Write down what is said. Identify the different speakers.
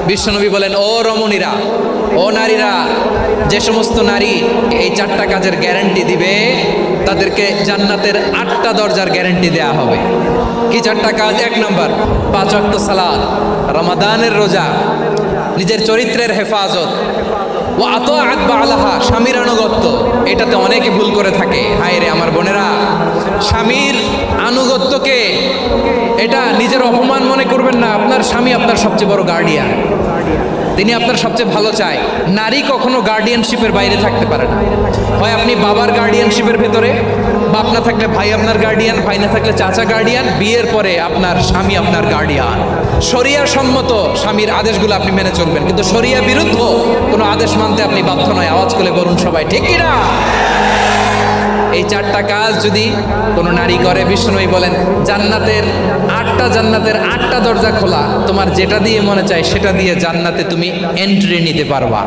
Speaker 1: বিশ্বনবী বলেন, ও রমণীরা, ও নারীরা, যে সমস্ত নারী এই 4টা কাজের গ্যারান্টি দিবে তাদেরকে জান্নাতের 8টা দরজার গ্যারান্টি দেয়া হবে। কি 4টা কাজ? 1 নম্বর, 5 ওয়াক্ত সালাত, রমাদানের রোজা, নিজের চরিত্রের হেফাজত, ও আতাআত বালাহা, স্বামীর আনুগত্য। এটাতে অনেকে ভুল করে থাকে। হায় রে আমার বোনেরা, স্বামীর আনুগত্যকে এটা নিজের অপমান মনে করবেন না। আপনার স্বামী আপনার সবচেয়ে বড় গার্ডিয়ান, তিনি আপনার সবচেয়ে ভালো চায়। নারী কখনো গার্ডিয়ানশিপের বাইরে থাকতে পারে না। হয় আপনি বাবার গার্ডিয়ানশিপের ভেতরে, বাপ না থাকলে ভাই আপনার গার্ডিয়ান, ভাই না থাকলে চাচা গার্ডিয়ান, বিয়ের পরে আপনার স্বামী আপনার গার্ডিয়ান। শরিয়া সম্মত স্বামীর আদেশগুলো আপনি মেনে চলবেন, কিন্তু শরিয়া বিরুদ্ধ কোনো আদেশ মানতে আপনি বাধ্য নয়। আওয়াজ করে বলুন সবাই, ঠিক কিনা? এই 4টা কাজ যদি কোনো নারী করে, বিষ্ণুই বলেন জান্নাতের 8টা দরজা খোলা, তোমার যেটা দিয়ে মনে চায় সেটা দিয়ে জান্নাতে তুমি এন্ট্রি নিতে পারবা।